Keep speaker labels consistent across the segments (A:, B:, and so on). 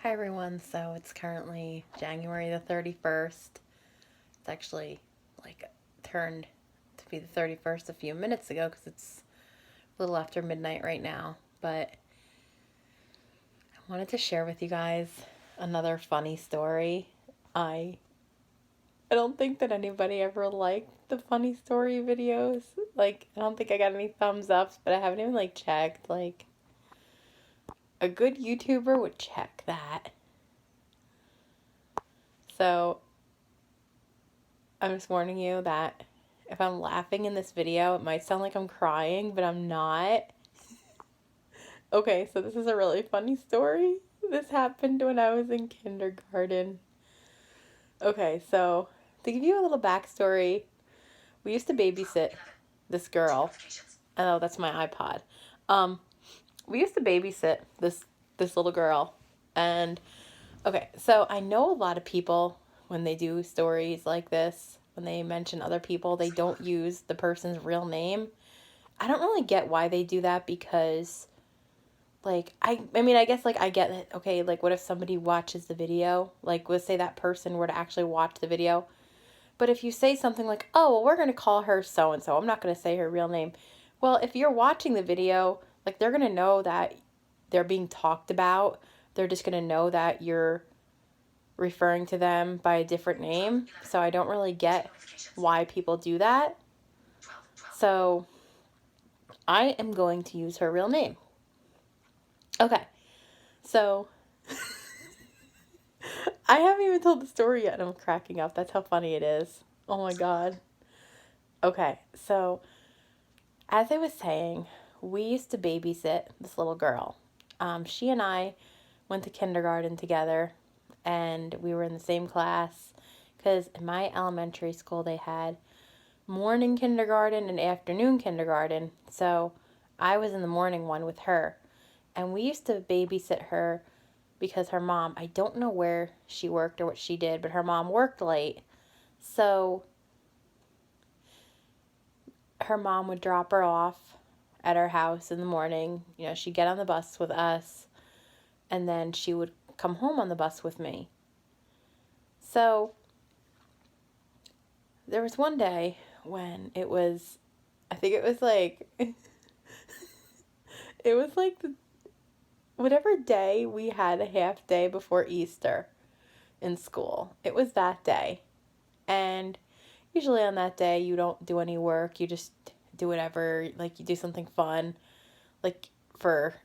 A: Hi everyone, so it's currently January the 31st. It's actually like turned to be the 31st a few minutes ago because it's a little after midnight right now. But I wanted to share with you guys another funny story. I I don't think that anybody ever liked the funny story videos. I don't think I got any thumbs ups, but I haven't even checked. A good YouTuber would check that. So I'm just warning you that if I'm laughing in this video, it might sound like I'm crying, but I'm not. Okay, so this is a really funny story. This happened when I was in kindergarten. Okay, so to give you a little backstory, we used to babysit this girl. Oh, that's my iPod. Um, we used to babysit this little girl, and okay, so I know a lot of people when they do stories like this, when they mention other people, they don't use the person's real name. I don't really get why they do that because I guess I get it. Okay, what if somebody watches the video? Let's say that person were to actually watch the video. But if you say something like, "Oh, well, we're going to call her so and so." I'm not going to say her real name. Well, if you're watching the video, they're going to know that they're being talked about. They're just going to know that you're referring to them by a different name. So I don't really get why people do that. So I am going to use her real name. Okay. So I haven't even told the story yet and I'm cracking up. That's how funny it is. Oh my god. Okay. So as I was saying, we used to babysit this little girl. She and I went to kindergarten together and we were in the same class because in my elementary school they had morning kindergarten and afternoon kindergarten. So I was in the morning one with her. And we used to babysit her because her mom, I don't know where she worked or what she did, but her mom worked late. So her mom would drop her off at our house in the morning. She'd get on the bus with us, and then she would come home on the bus with me. So there was one day when I think it was it was whatever day we had a half day before Easter in school. It was that day. And usually on that day, you don't do any work. You just do whatever. You do something fun. For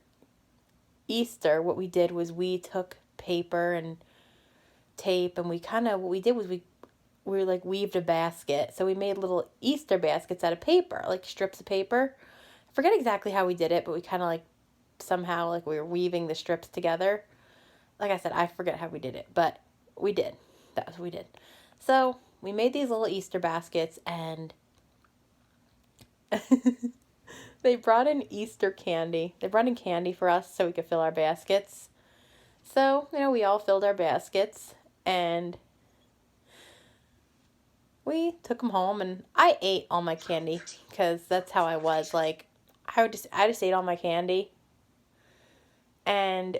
A: Easter, what we did was we took paper and tape, and what we did was we weaved a basket. So we made little Easter baskets out of paper, strips of paper. I forget exactly how we did it, but we kind of somehow we were weaving the strips together. Like I said, I forget how we did it, but we did. That was what we did. So we made these little Easter baskets, and they brought in Easter candy. They brought in candy for us so we could fill our baskets. So, we all filled our baskets, and we took them home, and I ate all my candy because that's how I was. I just ate all my candy, and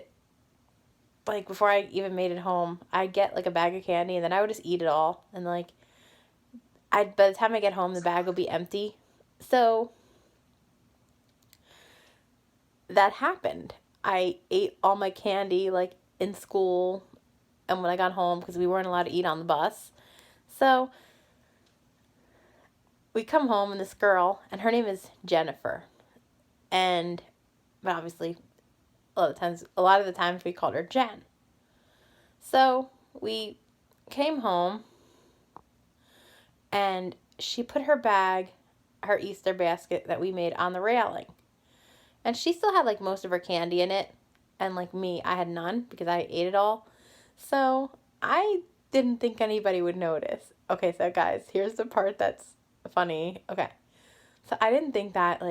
A: before I even made it home, I'd get a bag of candy, and then I would just eat it all, and by the time I get home, the bag would be empty. So that happened. I ate all my candy in school and when I got home because we weren't allowed to eat on the bus. So we come home and this girl, and her name is Jennifer. But obviously a lot of the times we called her Jen. So we came home and she put her Easter basket that we made on the railing. And she still had most of her candy in it. And me, I had none because I ate it all. So I didn't think anybody would notice. Okay, so guys, here's the part that's funny. Okay. So I didn't think that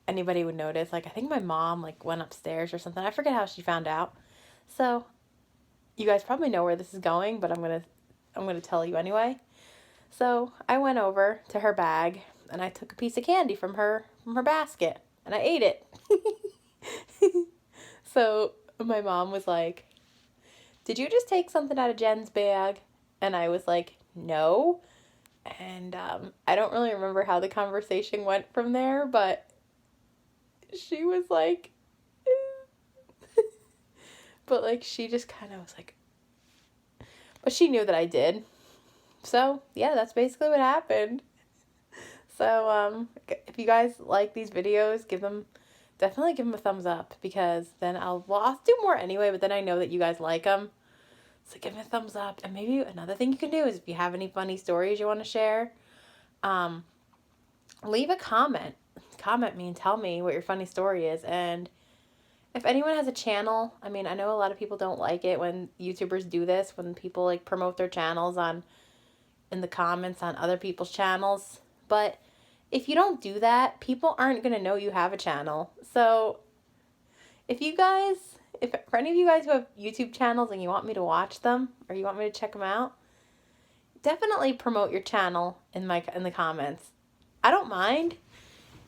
A: anybody would notice. I think my mom went upstairs or something. I forget how she found out. So you guys probably know where this is going, but I'm going to tell you anyway. So I went over to her bag and I took a piece of candy from her basket and I ate it. So my mom was like, did you just take something out of Jen's bag? And I was like, no. And I don't really remember how the conversation went from there, but she was like, but like she just kind of was like, but she knew that I did. So yeah, that's basically what happened. So if you guys like these videos, definitely give them a thumbs up, because then I'll do more anyway, but then I know that you guys like them. So give me a thumbs up. And maybe another thing you can do is, if you have any funny stories you want to share, leave a comment. Comment me and tell me what your funny story is. And if anyone has a channel, I mean, I know a lot of people don't like it when YouTubers do this, when people like promote their channels in the comments on other people's channels. But if you don't do that, people aren't going to know you have a channel. So if for any of you guys who have YouTube channels and you want me to watch them, or you want me to check them out, definitely promote your channel in the comments. I don't mind.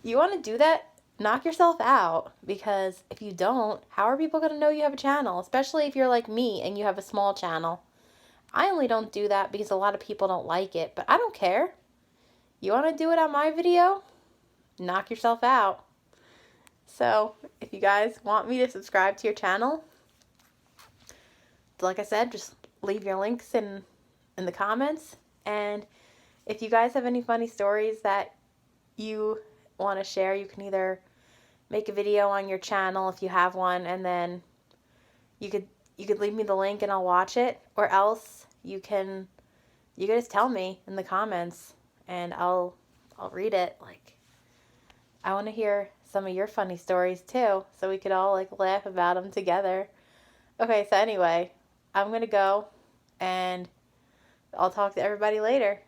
A: You want to do that? Knock yourself out, because if you don't, how are people going to know you have a channel? Especially if you're like me and you have a small channel. I only don't do that because a lot of people don't like it, but I don't care. You want to do it on my video? Knock yourself out. So, if you guys want me to subscribe to your channel, like I said, just leave your links in the comments. And if you guys have any funny stories that you want to share, you can either make a video on your channel if you have one, and then you could leave me the link and I'll watch it, or else you can just tell me in the comments and I'll read it. Like, I want to hear some of your funny stories too, so we could all like laugh about them together. Okay, so anyway, I'm gonna go, and I'll talk to everybody later.